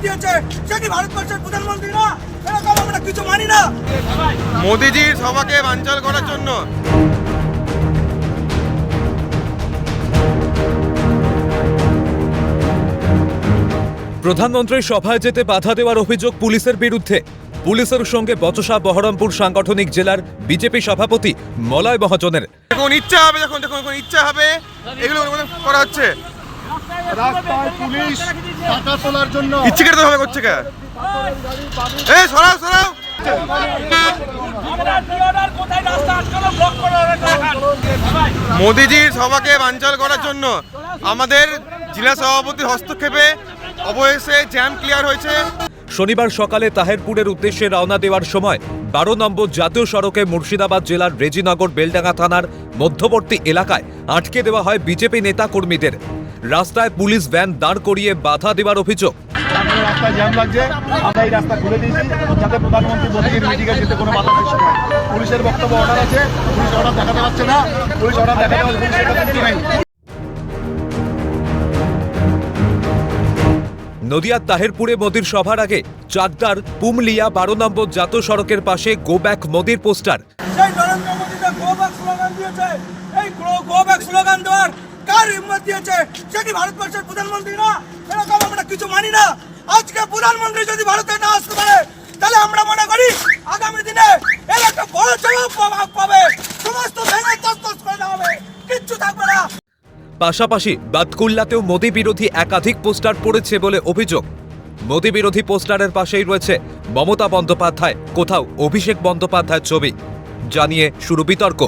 দিয়েছে সে কি ভারতবর্ষের প্রধানমন্ত্রী না? এরকম আমরা কিছু মানি না। মোদিজির সভাকে বানচাল করার জন্য প্রধানমন্ত্রীর সভায় যেতে বাধা দেওয়ার অভিযোগ পুলিশের বিরুদ্ধে। পুলিশের সঙ্গে বচসা বহরমপুর সাংগঠনিক জেলার বিজেপি সভাপতি মলয় মহাজনের। যখন ইচ্ছা হবে যখন ইচ্ছা হবে এগুলো করা হচ্ছে। রাস্তায় পুলিশ টাকা তোলার জন্য ইচ্ছে কেটে হবে করছে কে? এই সরাও সরাও। মোদিজির সভাকে বানচাল করার জন্য আমাদের জেলা সভাপতির হস্তক্ষেপে অবশেষে জ্যাম ক্লিয়ার হয়েছে। শনিবার সকালে তাহেরপুরের উদ্দেশ্যে রওনা দেওয়ার সময় 12 নম্বর জাতীয় সড়কে মুর্শিদাবাদ জেলার রেজিনগর বেলডাঙ্গা থানার মধ্যবর্তী এলাকায় আটকে দেওয়া হয় বিজেপি নেতা কর্মীদের। রাস্তায় পুলিশ ভ্যান দাঁড় করিয়ে বাধা দেওয়ার অভিযোগ। রাস্তায় জ্যাম লাগছে, আমরা এই রাস্তা খুলে দিয়েছি যাতে প্রধানমন্ত্রী মোদীজির মিটিংয়ে যেতে কোনো বাধা সৃষ্টি হয়। পুলিশের বক্তব্য অর্ডার আছে, পুলিশ অর্ডার দেখাতে পারছে না, পুলিশ অর্ডার দেখাতে পারছে পুলিশের কাছে কিছু নেই। নদিয়ার তাহেরপুরে মোদির সভার আগে চাকদার পুমলিয়া 12 নম্বর জাতীয় সড়কের পাশে গো ব্যাক মোদির পোস্টার। সেই নরেন্দ্র মোদী যে গো ব্যাক স্লোগান দিয়েছে, এই গো ব্যাক স্লোগান দেওয়ার কার হিম্মত দিয়েছে? সে কি ভারতবর্ষের প্রধানমন্ত্রী না? এরকম আমরা কিছু মানি না। আজকে প্রধানমন্ত্রী যদি ভারতে না আসতে পারে তাহলে আমরা মনে করি আগামী দিনে এর একটা বড় প্রভাব পাবে। সমস্ত ভেঙে তছনছ করে দেওয়া হবে, কিচ্ছু থাকবে না। পাশাপাশি বাতকুল্লাতেও মোদি বিরোধী একাধিক পোস্টার পড়েছে বলে অভিযোগ। মোদি বিরোধী পোস্টারের পাশেই রয়েছে মমতা বন্দ্যোপাধ্যায়, কোথাও অভিষেক বন্দ্যোপাধ্যায়ের ছবি। জানিয়ে শুরু বিতর্ক।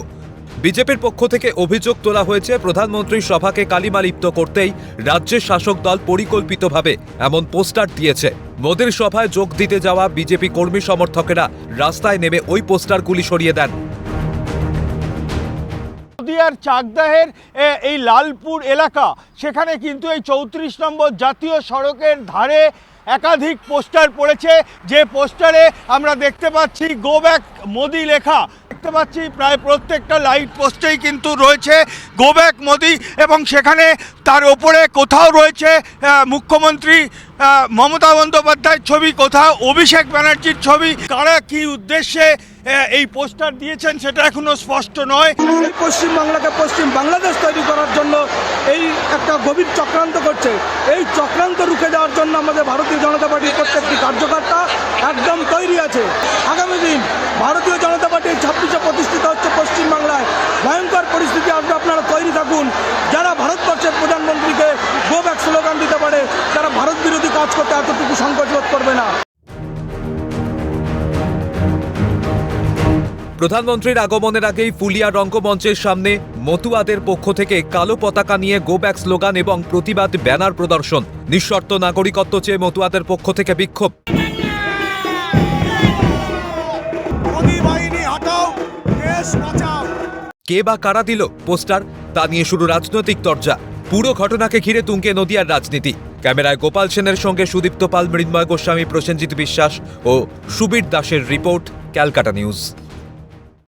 বিজেপির পক্ষ থেকে অভিযোগ তোলা হয়েছে প্রধানমন্ত্রীর সভাকে কালিমালিপ্ত করতেই রাজ্যের শাসক দল পরিকল্পিতভাবে এমন পোস্টার দিয়েছে। মোদির সভায় যোগ দিতে যাওয়া বিজেপি কর্মী সমর্থকেরা রাস্তায় নেমে ওই পোস্টারগুলি সরিয়ে দেন। নদিয়ার চাকদাহের এই লালপুর এলাকা, সেখানে কিন্তু এই 34 নম্বর জাতীয় সড়কের ধারে একাধিক পোস্টার পড়েছে। যে পোস্টারে আমরা দেখতে পাচ্ছি গো ব্যাক মোদি লেখা দেখতে পাচ্ছি। প্রায় প্রত্যেকটা লাইট পোস্টেই কিন্তু রয়েছে গো ব্যাক মোদি, এবং সেখানে তার ওপরে কোথাও রয়েছে মুখ্যমন্ত্রী মমতা বন্দ্যোপাধ্যায়ের ছবি, কোথাও অভিষেক ব্যানার্জির ছবি। কারা কি উদ্দেশ্যে এই পোস্টার দিয়েছেন সেটা এখনো স্পষ্ট নয়। এই পশ্চিমবাংলাকে পশ্চিম বাংলাদেশ তৈরি করার জন্য এই একটা গভীর চক্রান্ত করছে। এই চক্রান্ত রুখে দেওয়ার জন্য আমাদের ভারতীয় জনতা পার্টির প্রত্যেকটি কার্যকর্তা একদম তৈরি আছে। আগামী দিন ভারতীয় জনতা পার্টির 26-এ প্রতিষ্ঠিত হচ্ছে পশ্চিমবাংলায়। ভয়ঙ্কর পরিস্থিতি আসবে, আপনারা তৈরি থাকুন। যারা ভারতবর্ষের প্রধানমন্ত্রীকে গো ব্যাক স্লোগান দিতে পারে তারা ভারত বিরোধী কাজ করতে এতটুকু সংকোচ বোধ করবে না। প্রধানমন্ত্রীর আগমনের আগেই ফুলিয়া রঙ্গমঞ্চের সামনে মতুয়াদের পক্ষ থেকে কালো পতাকা নিয়ে গো ব্যাক স্লোগান এবং প্রতিবাদ ব্যানার প্রদর্শন। নিঃশর্ত নাগরিকত্ব চেয়ে মতুয়াদের পক্ষ থেকে বিক্ষোভ। কে বা কারা দিল পোস্টার, তা নিয়ে শুরু রাজনৈতিক চর্চা। পুরো ঘটনাকে ঘিরে তুঙ্গে নদিয়ার রাজনীতি। ক্যামেরায় গোপাল সেনের সঙ্গে সুদীপ্ত পাল, মৃন্ময় গোস্বামী, প্রসেনজিৎ বিশ্বাস ও সুবীর দাসের রিপোর্ট, ক্যালকাটা নিউজ।